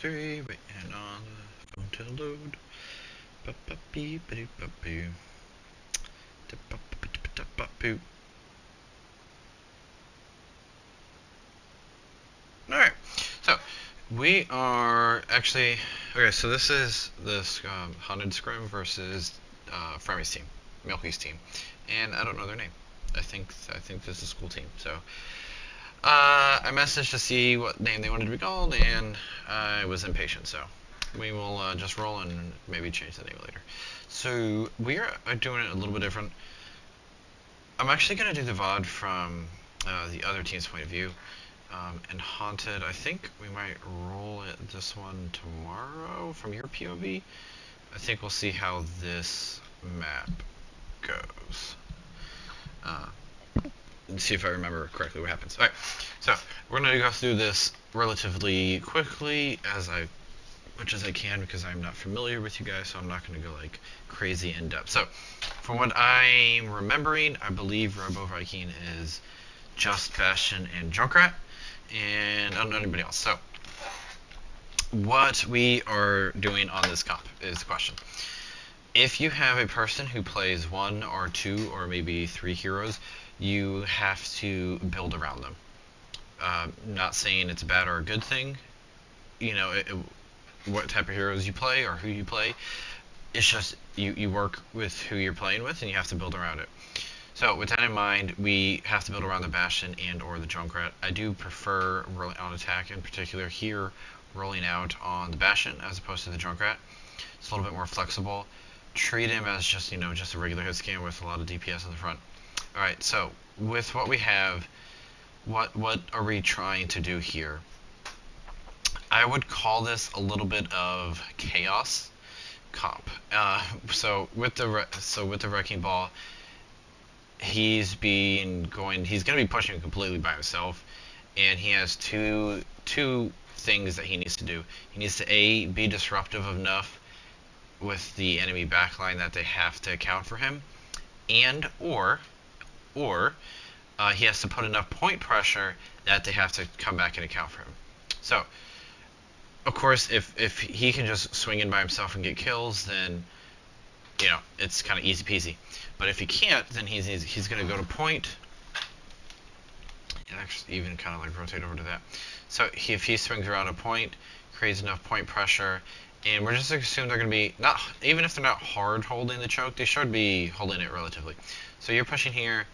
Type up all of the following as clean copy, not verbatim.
3, waiting on the phone to load. Alright, so we are actually okay. So this is this Haunted Scrim versus Fremmy's team, Milky's team, and I don't know their name. I think this is a school team. So I messaged to see what name they wanted to be called, and I was impatient. So we will just roll and maybe change the name later. So we are doing it a little bit different. I'm actually going to do the VOD from the other team's point of view. And Haunted, I think we might roll it this one tomorrow from your POV. I think we'll see how this map goes. And see if I remember correctly what happens. Alright, so we're going to go through this relatively quickly, much as I can, because I'm not familiar with you guys, so I'm not going to go like crazy in depth. So, from what I'm remembering, I believe Robo Viking is just Bastion and Junkrat, and I don't know anybody else. So, what we are doing on this comp is the question. If you have a person who plays 1 or 2 or maybe 3 heroes, you have to build around them. Not saying it's a bad or a good thing. You know, what type of heroes you play or who you play. It's just you work with who you're playing with and you have to build around it. So with that in mind, we have to build around the Bastion and or the Junkrat. I do prefer rolling on attack, in particular here, rolling out on the Bastion as opposed to the Junkrat. It's a little bit more flexible. Treat him as just, just a regular hit scan with a lot of DPS in the front. Alright, so with what we have, what are we trying to do here? I would call this a little bit of chaos comp. So with the Wrecking Ball, he's going to be pushing completely by himself, and he has two things that he needs to do. He needs to be disruptive enough with the enemy backline that they have to account for him, and or he has to put enough point pressure that they have to come back and account for him. So of course, if he can just swing in by himself and get kills, then it's kind of easy peasy. But if he can't, then he's going to go to point, and actually even kind of like rotate over to that. So if he swings around a point, creates enough point pressure, and we're just assuming they're going to be not, even if they're not hard holding the choke, they should be holding it relatively. So you're pushing here,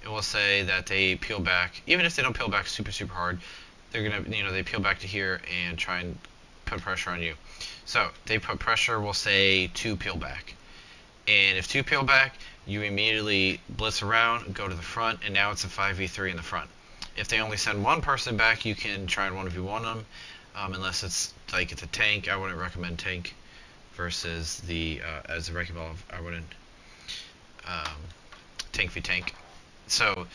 and we'll say that they peel back. Even if they don't peel back super hard, they're gonna they peel back to here and try and put pressure on you. So they put pressure, we'll say 2 peel back. And if 2 peel back, you immediately blitz around, go to the front, and now it's a 5v3 in the front. If they only send 1 person back, you can try and 1v1 them, unless it's like it's a tank. I wouldn't recommend tank versus the as a Wrecking Ball. I wouldn't tank v tank. So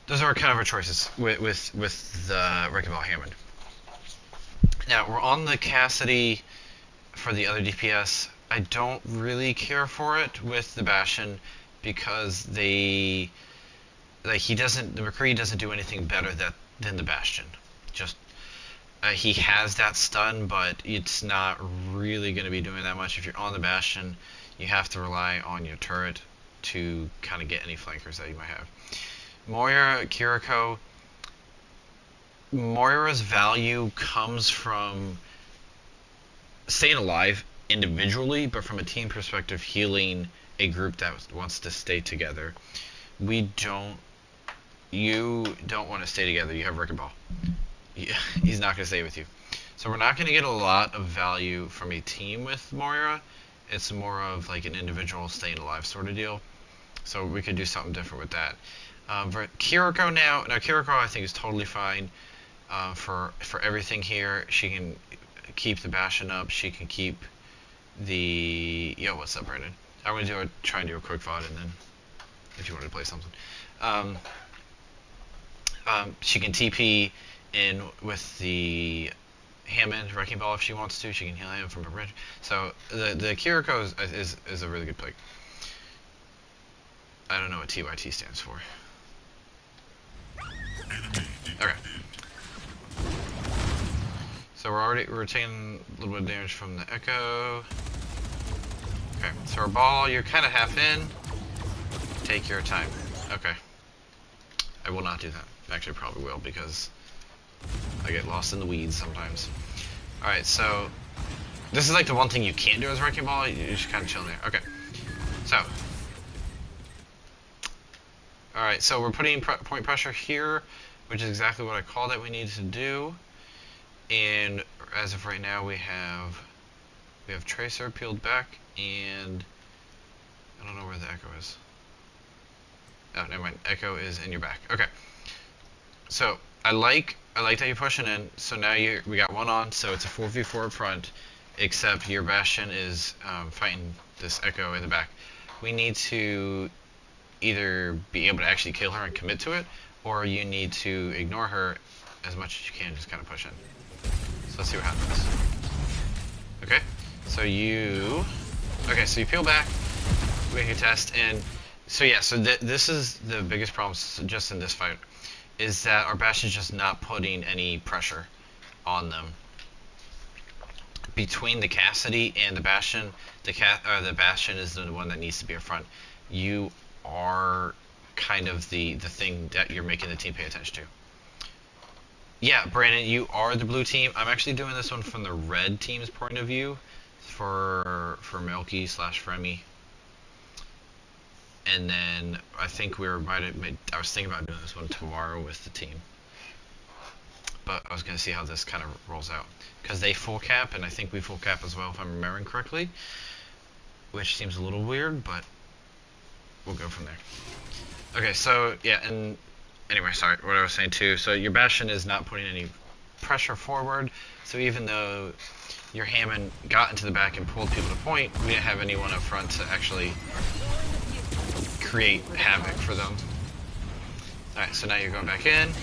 those are kind of our choices with the Wrecking Ball Hammond. Now we're on the Cassidy for the other DPS. I don't really care for it with the Bastion because the McCree doesn't do anything better than the Bastion. Just he has that stun, but it's not really going to be doing that much. If you're on the Bastion, you have to rely on your turret to kind of get any flankers that you might have. Moira, Kiriko. Moira's value comes from staying alive individually, but from a team perspective, healing a group that wants to stay together. You don't want to stay together. You have Wrecking Ball. He's not going to stay with you. So we're not going to get a lot of value from a team with Moira. It's more of like an individual staying alive sort of deal. So we could do something different with that. For Kiriko now Kiriko I think is totally fine for everything here. She can keep the Bastion up. She can keep the... Yo, what's up, Brandon? I'm going to try and do a quick VOD, and then if you wanted to play something. She can TP in with the Hammond Wrecking Ball if she wants to. She can heal him from a bridge. So the Kiriko is a really good pick. I don't know what TYT stands for. Okay. So we're taking a little bit of damage from the echo. Okay, so our ball, you're kind of half in. Take your time. Okay. I will not do that. Actually, probably will because I get lost in the weeds sometimes. Alright, so this is like the one thing you can't do as Wrecking Ball. You should kind of chill there. Okay. So. Alright, so we're putting point pressure here, which is exactly what I called that we needed to do. And as of right now, we have Tracer peeled back, and I don't know where the Echo is. Oh, never mind. Echo is in your back. Okay. So I like that you're pushing in. So now we got one on. So it's a 4v4 up front, except your Bastion is fighting this Echo in the back. We need to either be able to actually kill her and commit to it, or you need to ignore her as much as you can. Just kind of push in. So let's see what happens. Okay. So you peel back, make a test, and so yeah, so this is the biggest problem just in this fight, is that our Bastion is just not putting any pressure on them. Between the Cassidy and the Bastion, the Bastion is the one that needs to be up front. You are kind of the thing that you're making the team pay attention to. Yeah, Brandon, you are the blue team. I'm actually doing this one from the red team's point of view for Melky / Fremy. And then I think I was thinking about doing this one tomorrow with the team. But I was going to see how this kind of rolls out. Because they full cap, and I think we full cap as well, if I'm remembering correctly. Which seems a little weird, but we'll go from there. Okay, so, yeah, and anyway, sorry, what I was saying too. So your Bastion is not putting any pressure forward. So even though your Hammond got into the back and pulled people to point, we didn't have anyone up front to actually create havoc for them. Alright, so now you're going back in. And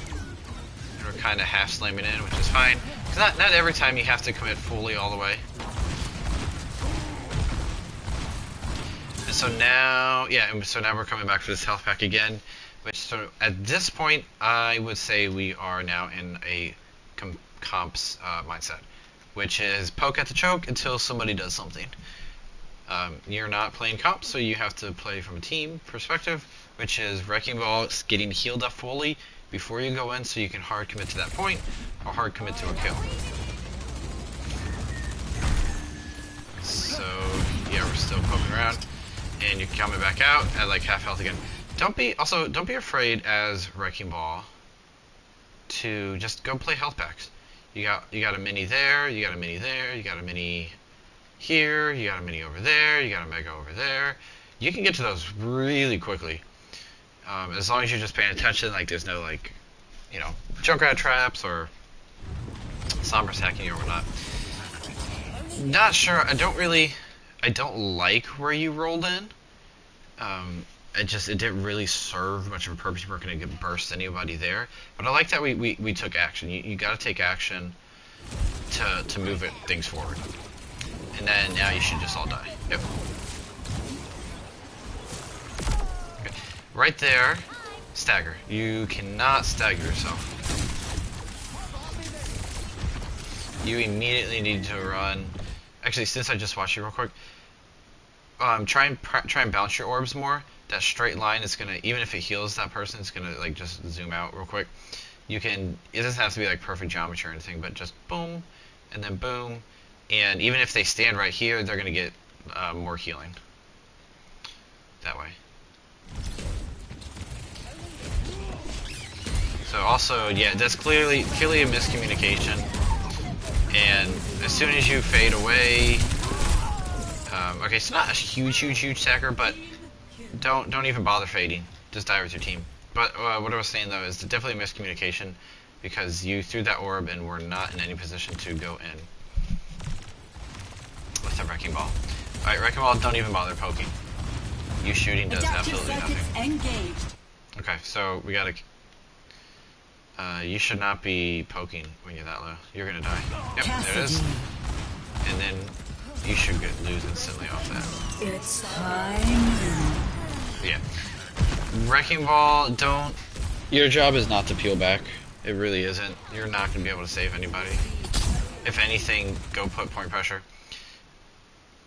we're kind of half slamming in, which is fine. Because not every time you have to commit fully all the way. And so now, yeah, and so now we're coming back for this health pack again. Which, so at this point, I would say we are now in a comps mindset. Which is poke at the choke until somebody does something. You're not playing comp, so you have to play from a team perspective, which is Wrecking Ball getting healed up fully before you go in so you can hard commit to that point, or hard commit to a kill. So, yeah, we're still poking around, and you're coming back out at like half health again. Don't be afraid as Wrecking Ball to just go play health packs. You got a mini there, you got a mini there, you got a mini here, you got a mini over there, you got a mega over there. You can get to those really quickly. As long as you're just paying attention, like there's no like, you know, Junkrat traps or Sombras hacking you or whatnot. Not sure, I don't like where you rolled in. It didn't really serve much of a purpose. You weren't going to get burst anybody there. But I like that we took action. You got to take action to move things forward. And then now you should just all die. Yep. Okay. Right there, stagger. You cannot stagger yourself. You immediately need to run. Actually, since I just watched you real quick, try and bounce your orbs more. That straight line is gonna, even if it heals that person, it's gonna like just zoom out real quick. It doesn't have to be like perfect geometry or anything, but just boom, and then boom. And even if they stand right here, they're going to get more healing. That way. So also, yeah, that's clearly a miscommunication. And as soon as you fade away... okay, it's not a huge stacker, but don't even bother fading. Just die with your team. But what I was saying, though, is definitely a miscommunication. Because you threw that orb and were not in any position to go in. With the Wrecking Ball. Alright, Wrecking Ball, don't even bother poking. You shooting does absolutely nothing. Okay, so we gotta... you should not be poking when you're that low. You're gonna die. Yep, there it is. And then you should lose instantly off that. It's time. Yeah. Wrecking Ball, don't... Your job is not to peel back. It really isn't. You're not gonna be able to save anybody. if anything, go put point pressure.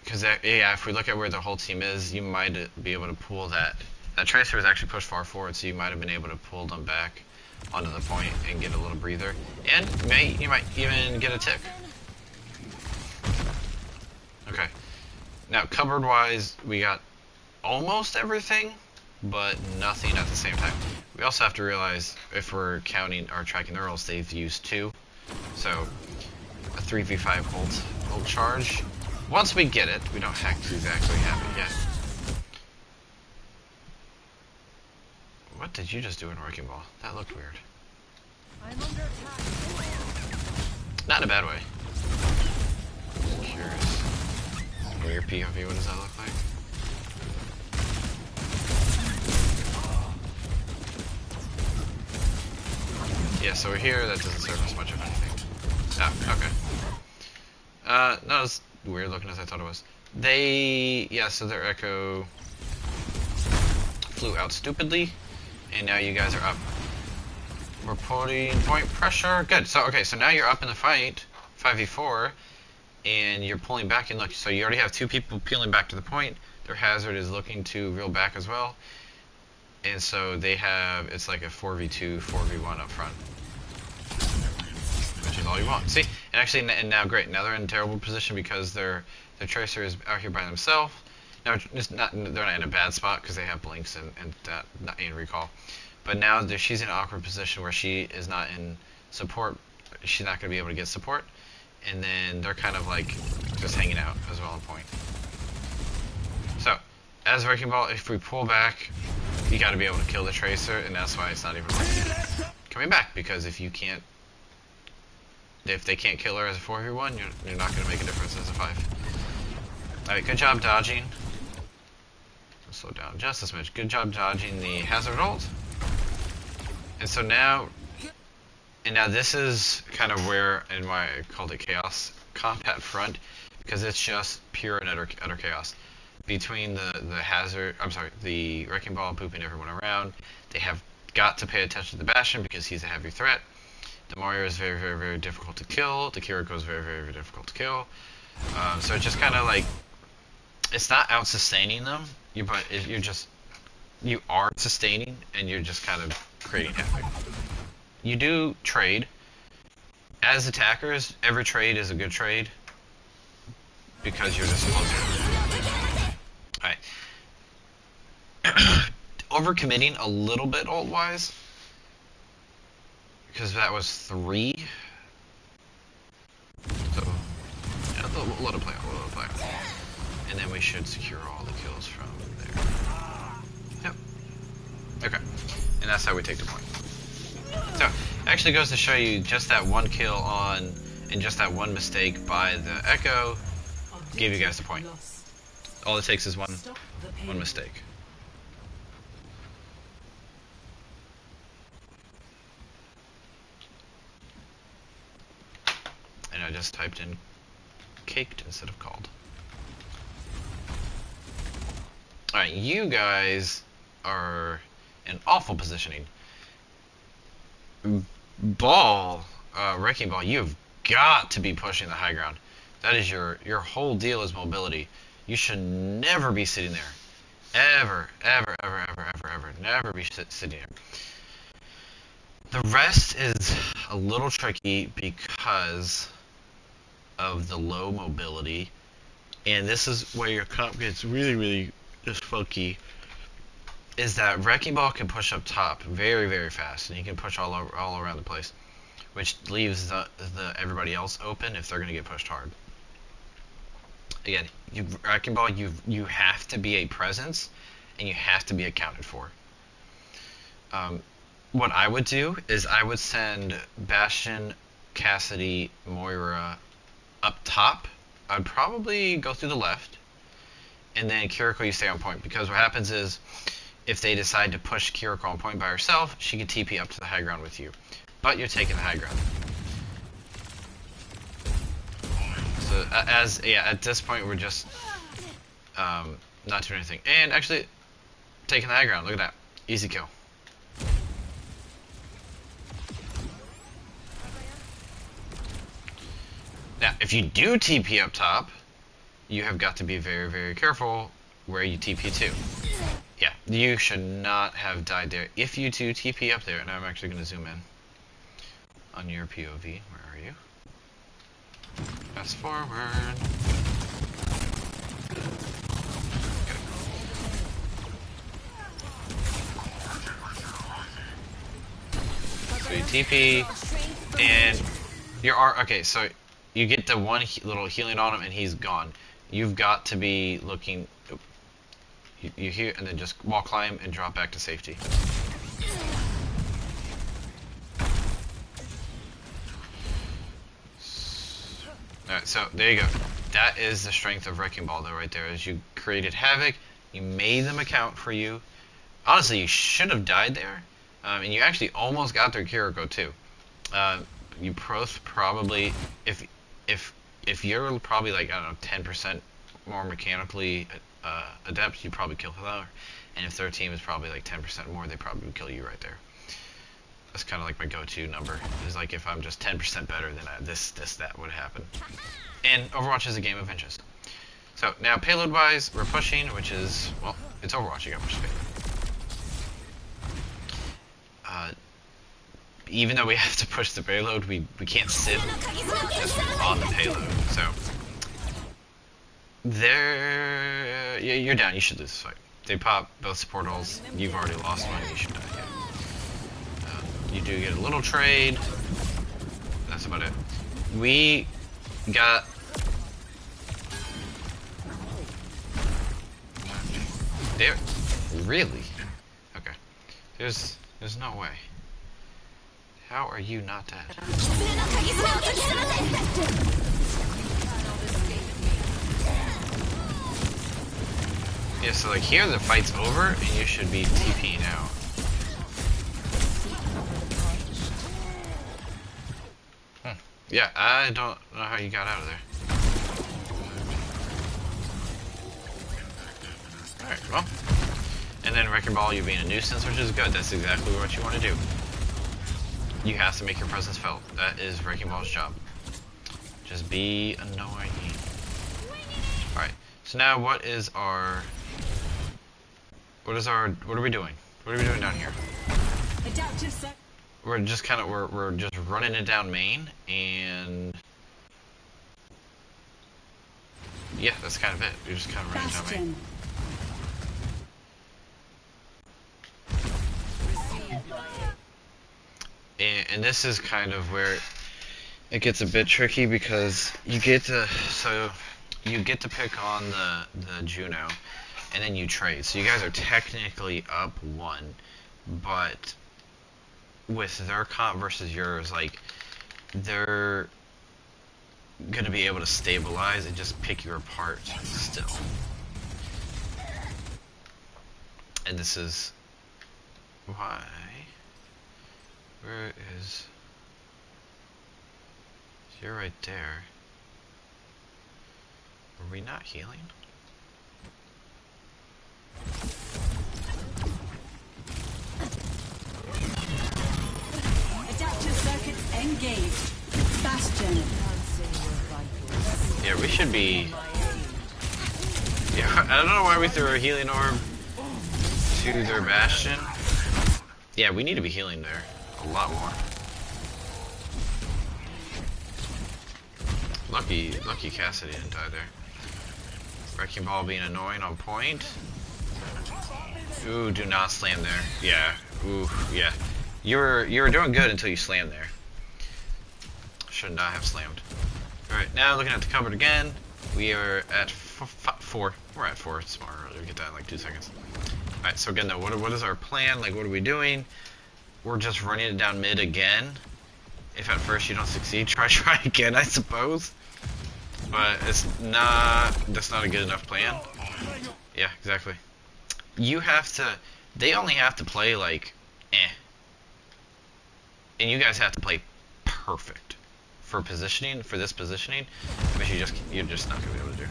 Because yeah, if we look at where the whole team is, you might be able to pull that. That tracer was actually pushed far forward, so you might have been able to pull them back onto the point and get a little breather. And you might even get a tick. Okay. Now, cupboard-wise, we got almost everything, but nothing at the same time. We also have to realize if we're counting or tracking the rolls, they've used 2. So, a 3v5 ult charge. Once we get it, we don't have to exactly have it yet. What did you just do in Wrecking Ball? That looked weird. I'm under attack. Not in a bad way. Just curious. Weird POV, what does that look like? Yeah, so we're here, that doesn't serve us much of anything. Oh, okay. Not as weird looking as I thought it was. Yeah, so their echo flew out stupidly, and now you guys are up. We're putting point pressure. Good. So, okay, so now you're up in the fight, 5v4, and you're pulling back, and look, so you already have 2 people peeling back to the point. Their hazard is looking to reel back as well. And so they have, it's like a 4v2, 4v1 up front. Which is all you want. See? And actually, and now great, now they're in a terrible position because their tracer is out here by themselves. Now, they're not in a bad spot because they have blinks and recall. But now she's in an awkward position where she is not in support. She's not going to be able to get support. And then they're kind of like just hanging out as well on point. So, as Wrecking Ball, if we pull back, you got to be able to kill the tracer, and that's why it's not even coming back, because if they can't kill her as a 4v1, you're not going to make a difference as a 5. Alright, good job dodging. I'll slow down just as much. Good job dodging the hazard ult. And so now this is kind of where, and why I called it Chaos Combat Front, because it's just pure and utter chaos. Between the Wrecking Ball pooping everyone around, they have got to pay attention to the Bastion because he's a heavy threat. The Moira is very, very, very difficult to kill. The Kiriko is very, very, very difficult to kill. So it's just kind of like, it's not out sustaining them, but you are sustaining, and you're just kind of creating havoc. You do trade. As attackers, every trade is a good trade because you're just closer. Alright. Overcommitting a little bit ult-wise, because that was 3. So, yeah, we'll let it play out, And then we should secure all the kills from there. Yep. Okay. And that's how we take the point. So, it actually goes to show you just that one kill on, and just that one mistake by the Echo gave you guys the point. All it takes is one mistake. And I just typed in caked instead of called. Alright, you guys are in awful positioning. Wrecking Ball, you've got to be pushing the high ground. That is your whole deal is mobility. You should never be sitting there. Ever, ever, ever, ever, ever, ever. Never be sitting there. The rest is a little tricky because of the low mobility. And this is where your comp gets really, really just funky. Is that Wrecking Ball can push up top very, very fast. And he can push all around the place. Which leaves the everybody else open if they're going to get pushed hard. Again, Wrecking Ball, you have to be a presence, and you have to be accounted for. What I would do is I would send Bastion, Cassidy, Moira up top. I'd probably go through the left, and then Kiriko, you stay on point, because what happens is if they decide to push Kiriko on point by herself, she can TP up to the high ground with you. But you're taking the high ground. So at this point we're just not doing anything. And actually taking the high ground, look at that. Easy kill. Now, if you do TP up top, you have got to be very, very careful where you TP to. Yeah, you should not have died there. If you do TP up there, and I'm actually going to zoom in on your POV. Where are you? Fast forward. So you TP, and your R. Okay, so you get the one little healing on him, and he's gone. You've got to be looking. You hear, and then just wall climb and drop back to safety. Alright, so there you go. That is the strength of Eichenwalde right there. As you created havoc, you made them account for you. Honestly, you should have died there, and you actually almost got their Kiriko too. You probably, if you're probably like, I don't know, 10% more mechanically adept, you probably kill Hilar. And if their team is probably like 10% more, they probably would kill you right there. That's kind of like my go-to number. Is like if I'm just 10% better, then that would happen. And Overwatch is a game of inches. So now payload-wise, we're pushing, which is, well, it's Overwatch. You got push payload. Even though we have to push the payload, we can't sit just on the payload. So there, yeah, you're down. You should lose this fight. They pop both support holes. You've already lost one. You should die. Yeah. You do get a little trade. That's about it. We got. There, really? Okay. There's no way. How are you not dead? Yeah, so like here the fight's over and you should be TPing out. Yeah, I don't know how you got out of there. Alright, well. And then Wrecking Ball, you being a nuisance, which is good. That's exactly what you want to do. You have to make your presence felt. That is Wrecking Ball's job. Just be annoying. Alright, so now what are we doing? What are we doing down here? We're just kind of, we're just running it down main, and yeah, that's kind of it. We're just kind of running it down main. And this is kind of where it gets a bit tricky because you get to pick on the Juno, and then you trade. So you guys are technically up one, but with their comp versus yours, like, they're gonna be able to stabilize and just pick you apart still. And this is why. Where is? You're right there. Are we not healing? Adaptive circuits engaged. Bastion. Yeah, we should be. Yeah, I don't know why we threw a healing orb to their Bastion. Yeah, we need to be healing there a lot more. Lucky Cassidy didn't die there. Wrecking Ball being annoying on point. Ooh, do not slam there. Yeah. Ooh, yeah. You were doing good until you slammed there. Should not have slammed. Alright, now looking at the cupboard again. We are at 4. We're at 4. It's smart earlier. We get that in like 2 seconds. Alright, so again though, what is our plan? Like, what are we doing? We're just running it down mid again. If at first you don't succeed, try again, I suppose. But that's not a good enough plan. Yeah, exactly. You have to, they only have to play like, and you guys have to play perfect for positioning, for this positioning, which you're just not gonna be able to do.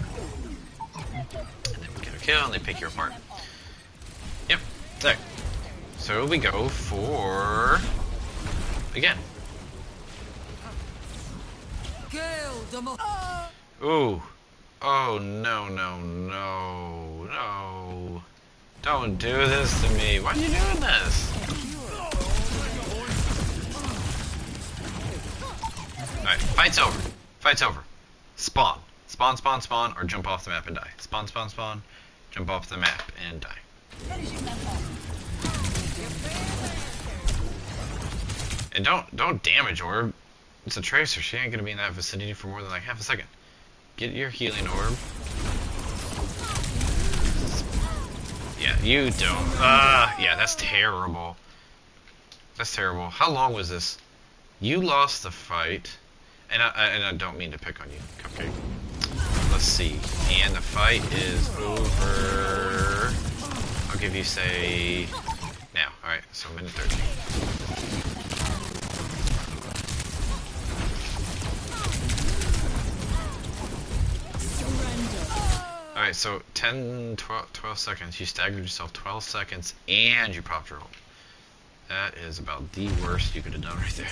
And then we get a kill, and they pick you apart. Yep. So we go for again. Ooh. Oh, no, no, no, no. Don't do this to me. Why are you doing this? Alright, fight's over. Fight's over. Spawn. Spawn, spawn, spawn, or jump off the map and die. Spawn, spawn, spawn, jump off the map and die. And don't damage orb. It's a tracer. She ain't gonna be in that vicinity for more than like half a second. Get your healing orb. Yeah, you don't. Yeah, that's terrible. That's terrible. How long was this? You lost the fight, and I don't mean to pick on you, Cupcake. Let's see. And the fight is over. I'll give you say now. All right, so minute 13. Alright, so 10, 12 seconds. You staggered yourself 12 seconds and you popped your ult. That is about the worst you could have done right there.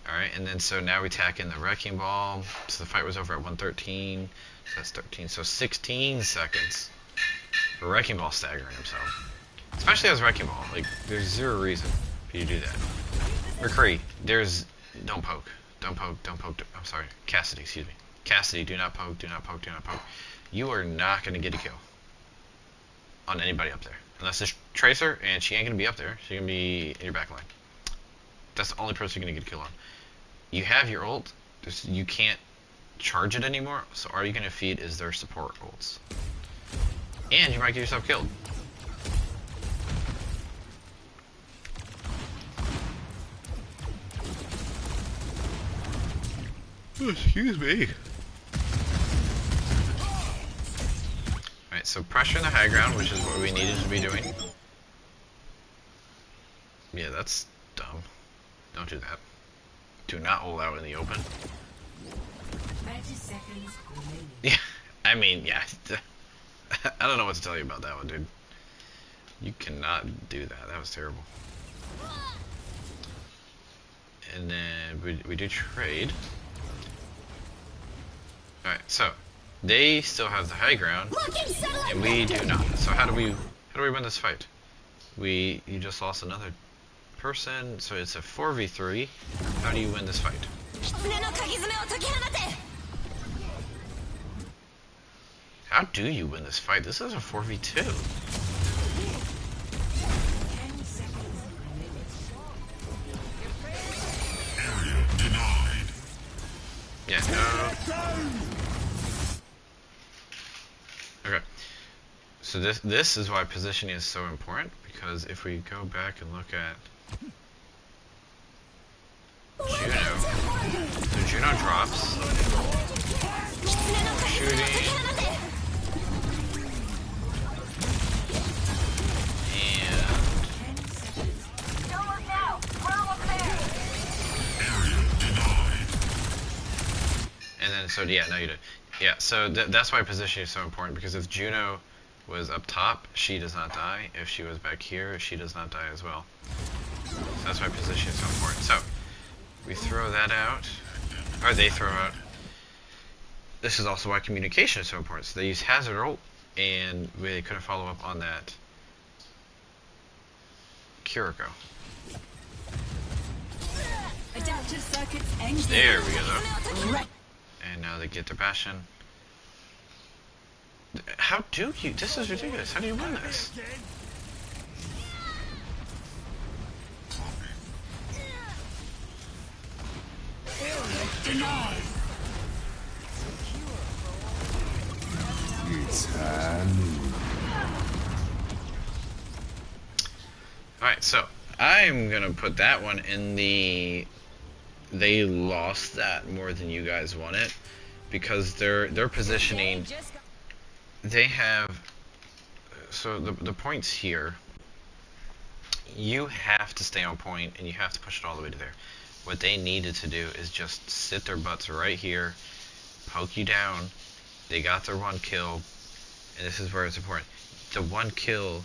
Alright, and then so now we tack in the Wrecking Ball. So the fight was over at 113. So that's 13. So 16 seconds for Wrecking Ball staggering himself. Especially as Wrecking Ball. Like, there's zero reason for you to do that. McCree, don't poke. Don't poke, don't poke. I'm sorry. Cassidy, excuse me. Cassidy, do not poke, do not poke, do not poke. You are not going to get a kill on anybody up there. Unless it's Tracer, and she ain't going to be up there. She's going to be in your back line. That's the only person you're going to get a kill on. You have your ult. You can't charge it anymore, so all you're going to feed is their support ults. And you might get yourself killed. Excuse me. Alright, so pressure in the high ground, which is what we needed to be doing. Yeah, that's dumb. Don't do that. Do not ult out in the open. 30 seconds remaining. Yeah, I mean, yeah. I don't know what to tell you about that one, dude. You cannot do that. That was terrible. And then we do trade. Alright, so they still have the high ground, and we do not. So how do we win this fight? You just lost another person, so it's a 4v3. How do you win this fight? How do you win this fight? This is a 4v2. Area denied. Yeah, no. Okay. So this is why positioning is so important, because if we go back and look at Juno, so Juno drops, shooting, and then so yeah, no you did. Yeah, so that's why positioning is so important, because if Juno was up top, she does not die. If she was back here, she does not die as well. So that's why positioning is so important. So we throw that out, or they throw out. This is also why communication is so important. So they use hazard ult, and they couldn't follow up on that Kiriko. Adaptive circuits engaged. There we go. And now they get their Bastion. How do you? This is ridiculous. How do you win this? Alright, so I'm gonna put that one in the they lost that more than you guys won it, because their positioning, they have, so the points here, you have to stay on point and you have to push it all the way to there. What they needed to do is just sit their butts right here, poke you down. They got their one kill, and this is where it's important. The one kill,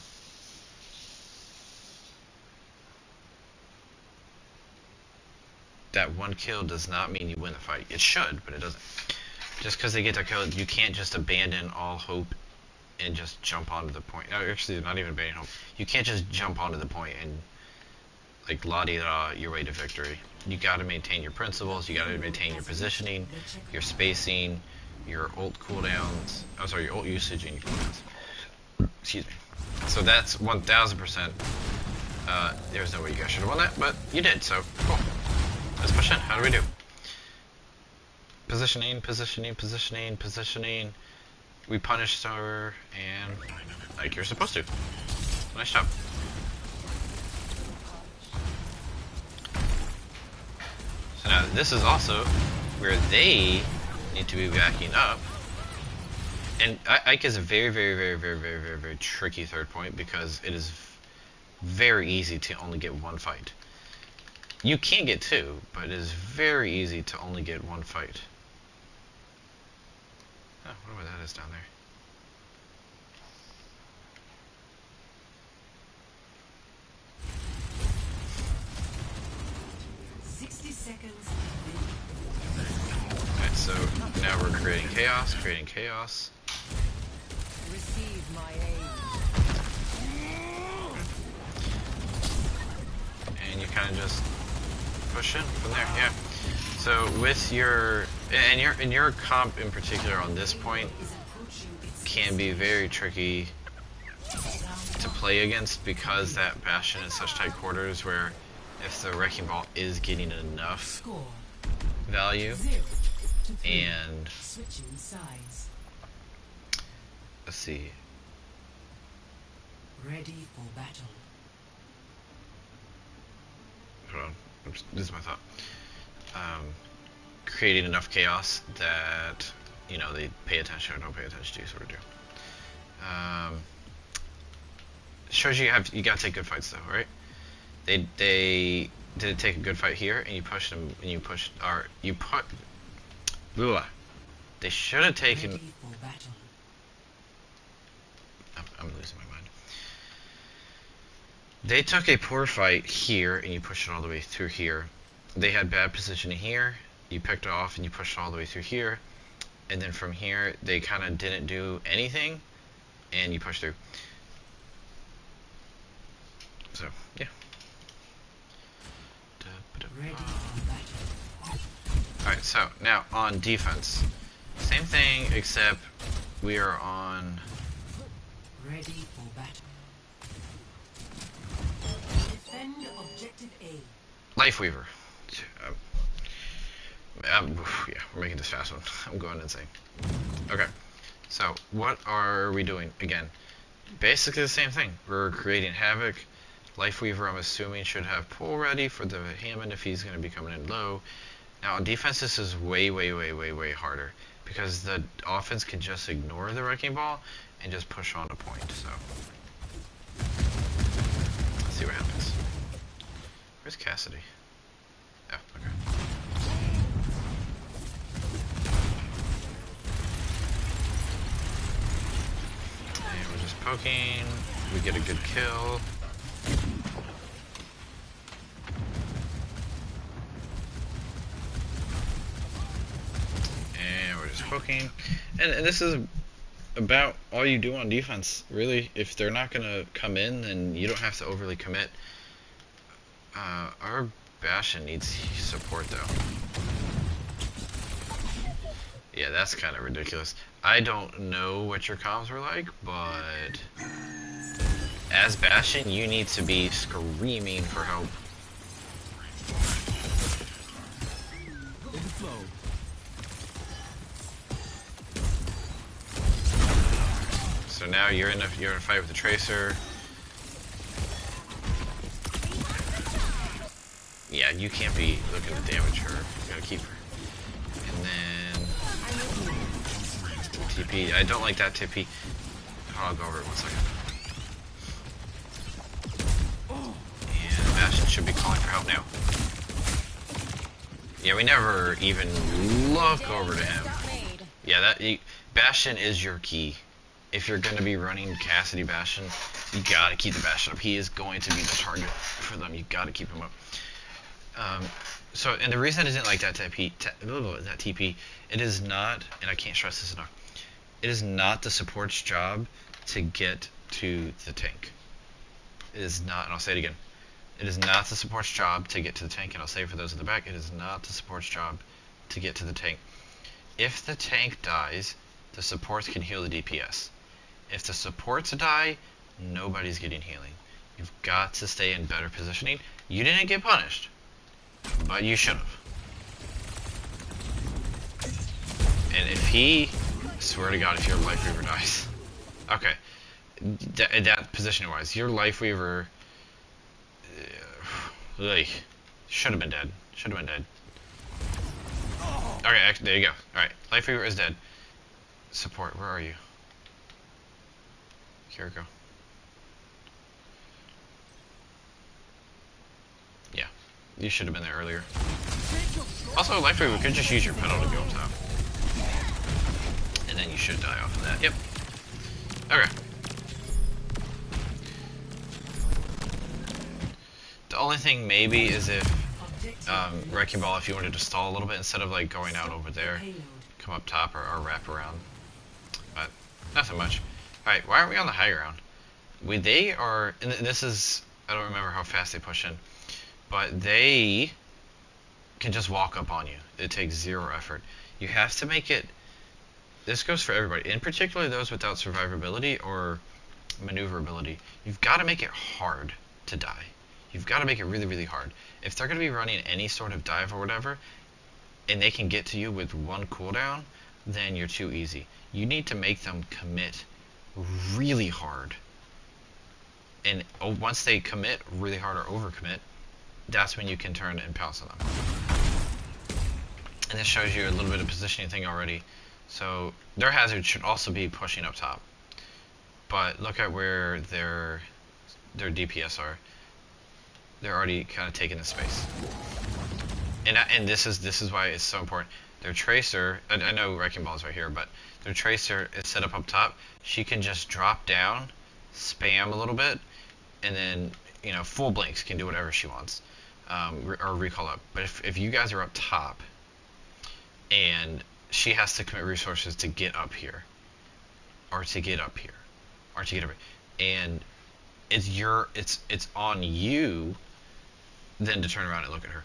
that one kill does not mean you win the fight. It should, but it doesn't. Just because they get that kill, you can't just abandon all hope and just jump onto the point. No, actually, not even abandon hope. You can't just jump onto the point and like la-di-da your way to victory. You got to maintain your principles. You got to maintain your positioning, your spacing, your ult cooldowns. I'm sorry, your ult usage and your cooldowns. Excuse me. So that's 1000%. There's no way you guys should have won that, but you did. So cool. Let's push in. How do we do? Positioning, positioning, positioning, positioning. We punished her, and like you're supposed to. Nice job. So now this is also where they need to be backing up. And Ike is a very, very, very, very, very, very, very tricky third point because it is very easy to only get one fight. You can get two, but it is very easy to only get one fight. Oh, whatever that is down there. Alright, so now we're creating chaos, Receive my aid. and you kind of just push in from there, yeah. So with your, and your comp in particular on this point can be very tricky to play against because that Bastion is such tight quarters where if the Wrecking Ball is getting enough value and let's see. Ready for battle. Hold on, this is my thought. Creating enough chaos that, you know, they pay attention or don't pay attention to you, sort of do. Shows you you gotta take good fights though, right? They did take a good fight here, and you pushed them, and you pushed, or you put, blah. They should have taken. I'm losing my mind. They took a poor fight here, and you pushed it all the way through here. They had bad positioning here. You picked it off, and you pushed it all the way through here. And then from here, they kind of didn't do anything, and you pushed through. So, yeah. Alright, so now on defense. Same thing, except we are on Ready for battle. Defend objective A. Lifeweaver. Yeah, we're making this fast one. I'm going insane. Okay, so what are we doing? Again, basically the same thing. We're creating havoc. Lifeweaver, I'm assuming, should have pull ready for the Hammond if he's going to be coming in low. Now on defense, this is way, way, way, way, way harder because the offense can just ignore the Wrecking Ball and just push on a point. So let's see what happens. Where's Cassidy? Oh, okay. And we're just poking. We get a good kill. And we're just poking. And this is about all you do on defense, really. If they're not going to come in, then you don't have to overly commit. Our Bastion needs support, though. Yeah, that's kind of ridiculous. I don't know what your comms were like, but as Bastion, you need to be screaming for help. So now you're in a fight with the Tracer. Yeah, you can't be looking to damage her. You gotta keep her. And then TP. I don't like that TP. I'll go over it 1 second. And Bastion should be calling for help now. Yeah, we never even look over to him. Yeah, Bastion is your key. If you're going to be running Cassidy Bastion, you gotta keep the Bastion up. He is going to be the target for them. You gotta keep him up. So, and the reason I didn't like that TP, it is not, and I can't stress this enough, it is not the support's job to get to the tank. It is not, and I'll say it again, it is not the support's job to get to the tank, and I'll say it for those in the back, it is not the support's job to get to the tank. If the tank dies, the supports can heal the DPS. If the supports die, nobody's getting healing. You've got to stay in better positioning. You didn't get punished, but you should have. And if he, I swear to God, if your Life Weaver dies. Okay, that position wise, your Life Weaver should have been dead. Should have been dead. Okay, actually, there you go. Alright, Life Weaver is dead. Support, where are you? Kiriko. Yeah, you should have been there earlier. Also, Life Weaver could just use your pedal to go up top. And then you should die off of that. Yep. Okay. The only thing maybe is if Wrecking Ball, if you wanted to stall a little bit instead of like going out over there, come up top or wrap around. But nothing much. Alright, why aren't we on the high ground? They are, and this is, I don't remember how fast they push in, but they can just walk up on you. It takes zero effort. You have to make it, this goes for everybody, in particular those without survivability or maneuverability. You've got to make it hard to die. You've got to make it really, really hard. If they're going to be running any sort of dive or whatever, and they can get to you with one cooldown, then you're too easy. You need to make them commit really hard. And once they commit really hard or overcommit, that's when you can turn and pounce on them. And this shows you a little bit of positioning thing already. So their hazard should also be pushing up top. But look at where their DPS are. They're already kind of taking the space. And this is why it's so important. Their Tracer, I know Wrecking Ball's right here, but their Tracer is set up top. She can just drop down, spam a little bit, and then, you know, full blinks, can do whatever she wants. Or recall up. But if you guys are up top, and she has to commit resources to get up here, or to get up here, or to get up here, and it's on you then to turn around and look at her.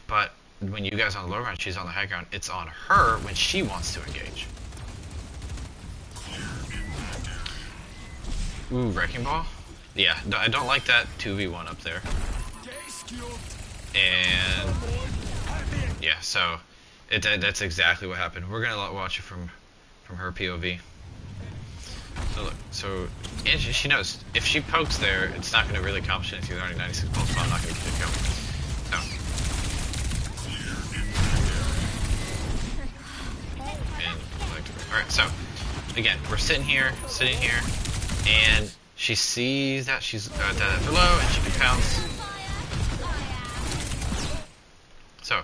But when you guys are on the low ground, she's on the high ground, it's on her when she wants to engage. Ooh, Wrecking Ball? Yeah, I don't like that 2v1 up there. And yeah, so that's exactly what happened. We're gonna watch it from her POV. So look, so and she knows if she pokes there, it's not gonna really accomplish anything. There's already 96 pulse, so I'm not gonna keep it going. So. Alright, so again, we're sitting here, and she sees that she's got that below, and she can pounce. So,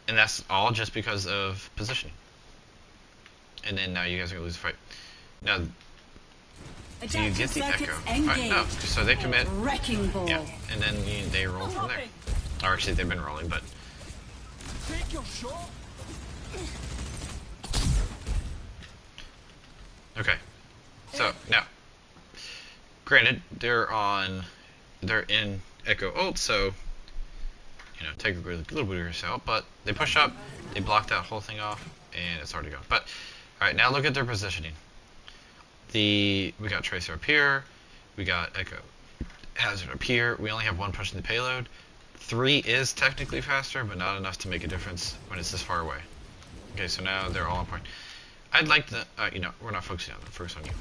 and that's all just because of positioning. And then now you guys are gonna lose the fight. Now, do you get the echo? Right, no, so they commit. Yeah, and then they roll from there. Or actually, they've been rolling, but. Okay, so now, granted, they're in Echo ult, so, you know, take a little bit of yourself, but they push up, they block that whole thing off, and it's already gone. But, alright, now look at their positioning. We got Tracer up here, we got Echo Hazard up here, we only have one pushing the payload. 3 is technically faster, but not enough to make a difference when it's this far away. Okay, so now they're all on point. I'd like to, you know, we're not focusing on them, focus on you.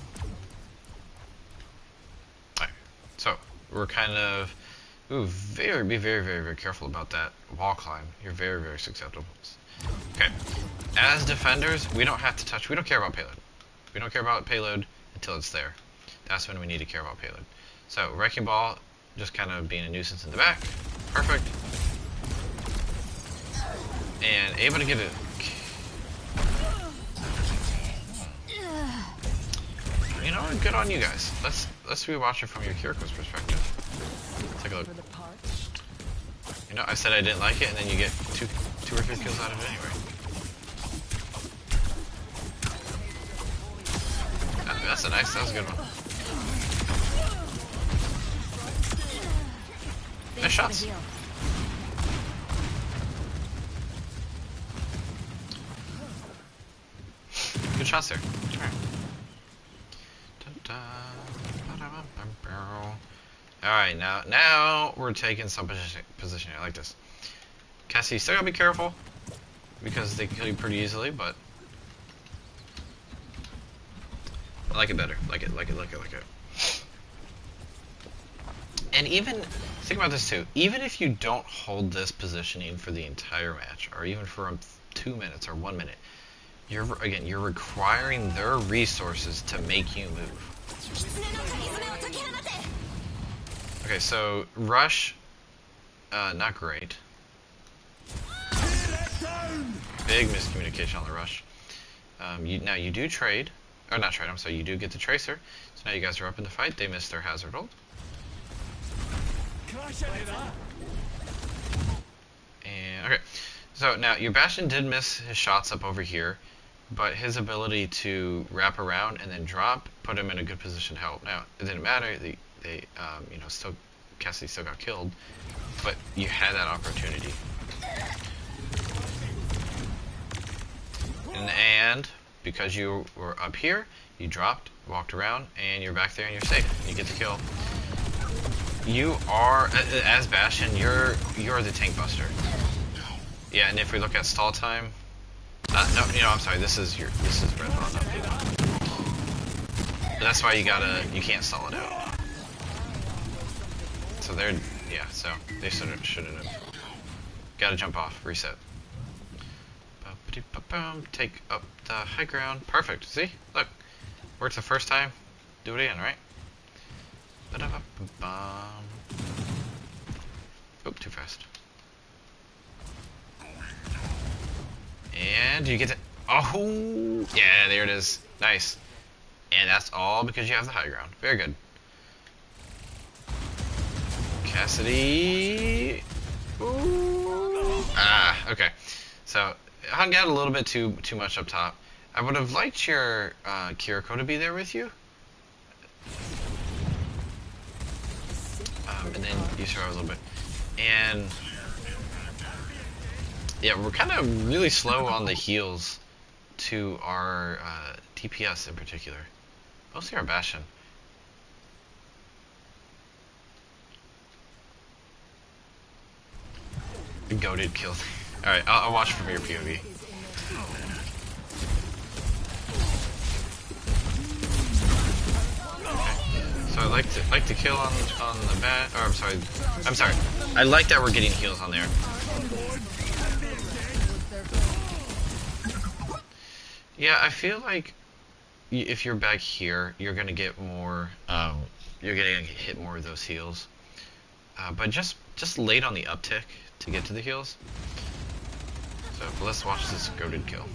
Alright, so we're kind of, be very, very, very careful about that wall climb. You're very, very susceptible. Okay, as defenders, we don't have to touch, we don't care about payload. We don't care about payload until it's there. That's when we need to care about payload. So, Wrecking Ball, just kind of being a nuisance in the back. Perfect. And able to get it. You know, good on you guys. Let's rewatch it from your Kiriko's perspective. Take a look. You know, I said I didn't like it, and then you get two or three kills out of it anyway. That was a good one. Nice shots. Good shots there. Alright, now we're taking some position. I like this. Cassie, you still gotta be careful because they kill you pretty easily, but I like it better. Like it. And even think about this too. Even if you don't hold this positioning for the entire match, or even for 2 minutes or 1 minute, you're requiring their resources to make you move. Okay, so rush, not great. Big miscommunication on the rush. Now you do trade, or not trade. I'm sorry. You do get the tracer. So now you guys are up in the fight. They missed their hazard ult. And okay, so now your Bastion did miss his shots up over here, but his ability to wrap around and then drop put him in a good position to help. Now it didn't matter. They you know, still Cassidy still got killed, but you had that opportunity. And because you were up here, you dropped, walked around, and you're back there and you're safe. You get the kill. You are, as Bastion, you're the tank buster. Yeah, and if we look at stall time, no, you know, I'm sorry. This is red ball, not blue ball. But that's why you can't stall it out. So so they shouldn't have. Gotta jump off, reset. Take up the high ground. Perfect. See? Look. Worked the first time. Do it again, right? Oh, too fast. And you get to... Oh! Yeah, there it is. Nice. And that's all because you have the high ground. Very good. Cassidy... Ooh. Ah, okay. So... hung out a little bit too much up top. I would have liked your Kiriko to be there with you. And then you survive a little bit. And yeah, we're kind of really slow on the heals to our DPS in particular. Mostly our Bastion. Goated killed. Alright, I'll watch from your POV. Okay. So I like to kill on the bat. Or I'm sorry. I like that we're getting heals on there. Yeah, I feel like if you're back here, you're gonna get more. You're gonna hit more of those heals. But just late on the uptick to get to the heals. So let's watch this goated kill.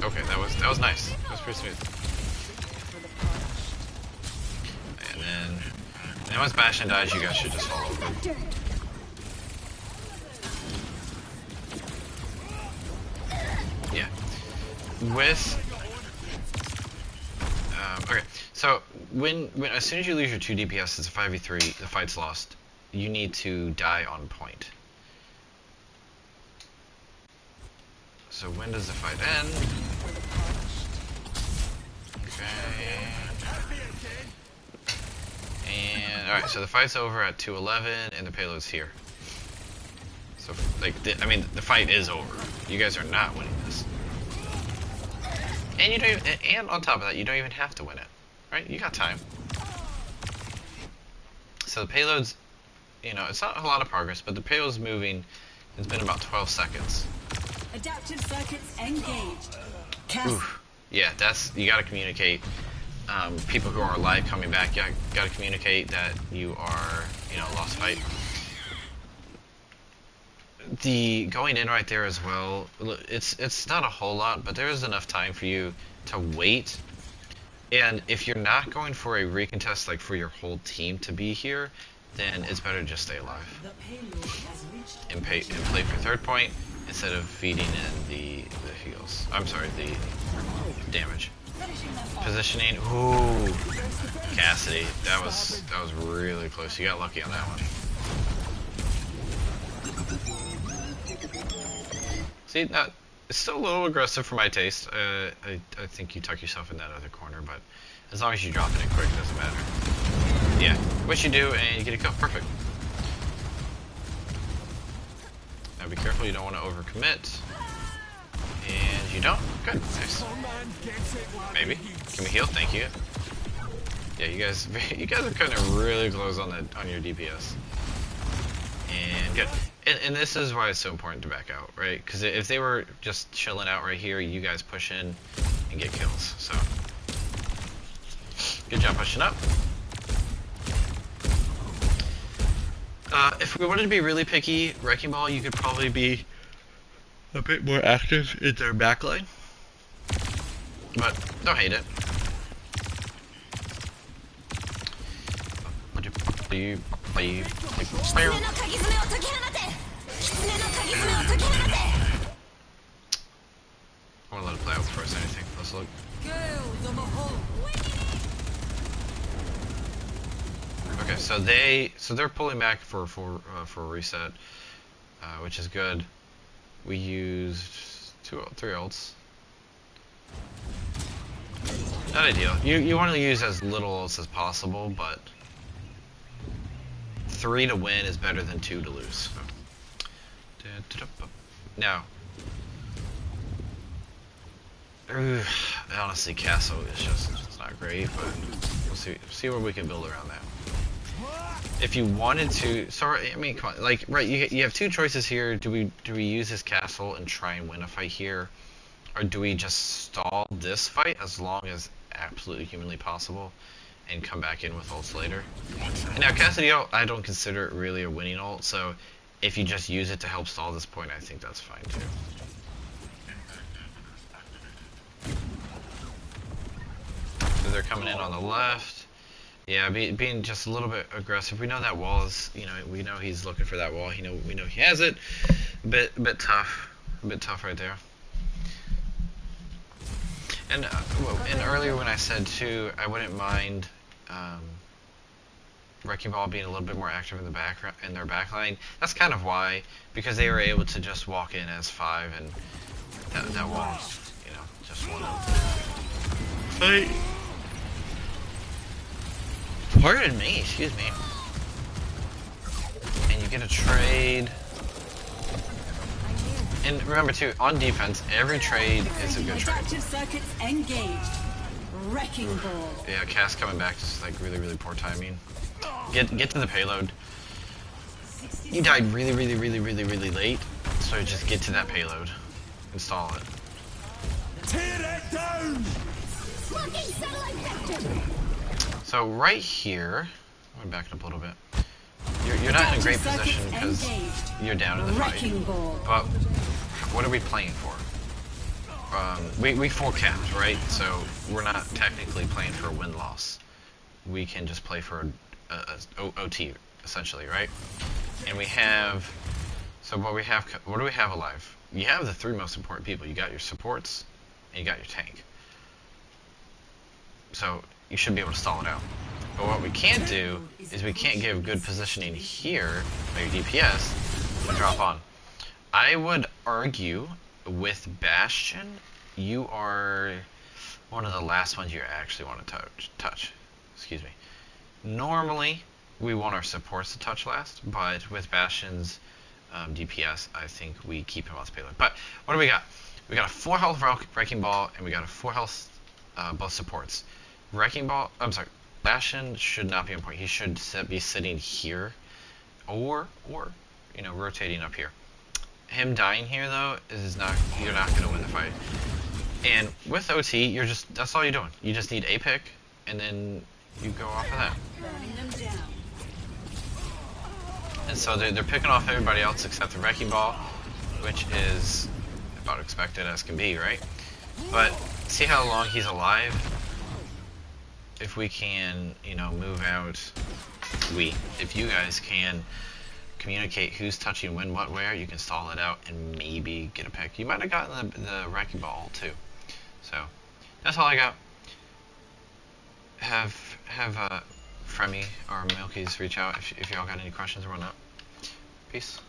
Okay, that was nice. That was pretty smooth. And then once Bastion dies, you guys should just fall over. Yeah. Okay. So when as soon as you lose your 2 DPS, it's a 5v3. The fight's lost. You need to die on point. So when does the fight end? Okay. And alright, so the fight's over at 2:11, and the payload's here. So like, the fight is over. You guys are not winning this. And you don't even, and on top of that, you don't even have to win it. Right? You got time. So the payload's, you know, it's not a lot of progress, but the payload's moving. It's been about 12 seconds. Adaptive circuits engaged. Oof. Yeah, you gotta communicate. People who are alive coming back, you gotta communicate that you are, you know, lost fight. The going in right there as well, it's not a whole lot, but there is enough time for you to wait And if you're not going for a recontest, like for your whole team to be here, then it's better to just stay alive The payload has reached and play for third point instead of feeding in the heals. I'm sorry, the damage. Positioning. Ooh, Cassidy. That was really close. You got lucky on that one. See, not. It's still a little aggressive for my taste. I think you tuck yourself in that other corner, but as long as you drop it in quick, it doesn't matter. Yeah, what you do, and you get a kill. Perfect. Now be careful, you don't want to overcommit. And you don't. Good. Nice. Maybe. Can we heal? Thank you. Yeah, you guys are kind of really close on your DPS. And good. And this is why it's so important to back out, right? Because if they were just chilling out right here, you guys push in and get kills. So, good job pushing up. If we wanted to be really picky, Wrecking Ball, you could probably be a bit more active in their backline. But don't hate it. I want to let it play out before I say anything. Let's look. Okay, so they're pulling back for a reset, which is good. We used 3 ults. Not ideal. You want to use as little ults as possible, but 3 to win is better than 2 to lose. So. Now, honestly, Castle is it's not great, but we'll see where we can build around that. If you wanted to, sorry, I mean, come on, like, right, you have 2 choices here. Do we use this castle and try and win a fight here, or do we just stall this fight as long as absolutely humanly possible and come back in with ults later? And now Cassidy ult, I don't consider it really a winning ult, so if you just use it to help stall this point, I think that's fine too. So they're coming in on the left. Yeah, being just a little bit aggressive. We know that wall is, we know he's looking for that wall. We know he has it. A bit tough right there. And earlier when I said too, I wouldn't mind Wrecking Ball being a little bit more active in their backline. That's kind of why, because they were able to just walk in as 5 and that wall, just one fight. Pardon me, excuse me. And you get a trade. And remember too, on defense, every trade is a good trade. Adaptive circuits engaged. Wrecking Ball. Yeah, Cass coming back, just like really poor timing. Get to the payload. You died really late, so just get to that payload. Install it. Tear that down! So right here, I'm gonna back it up a little bit. You're not in a great position because you're down in the fight. But what are we playing for? We full capped, right? So we're not technically playing for a win-loss. We can just play for a OT essentially, right? And we have. So what do we have alive? You have the 3 most important people. You got your supports, and you got your tank. So you should be able to stall it out. But what we can't do is we can't give good positioning here by your DPS to drop on. I would argue with Bastion, you are one of the last ones you actually want to touch. Excuse me. Normally, we want our supports to touch last, but with Bastion's DPS, I think we keep him on payload. But what do we got? We got a 4 health Wrecking Ball, and we got a 4 health both supports. Wrecking Ball, I'm sorry, Bastion should not be on point. He should be sitting here, or rotating up here. Him dying here though you're not gonna win the fight. And with OT, that's all you're doing. You just need a pick, and then you go off of that. And so they're picking off everybody else except the Wrecking Ball, which is about expected as can be, right? But see how long he's alive? if we can, you know, move out, if you guys can communicate who's touching when, what, where, you can stall it out and maybe get a pick. You might have gotten the wrecking ball too. So that's all I got. Have Fremy or Milky's reach out if y'all got any questions or whatnot. Peace.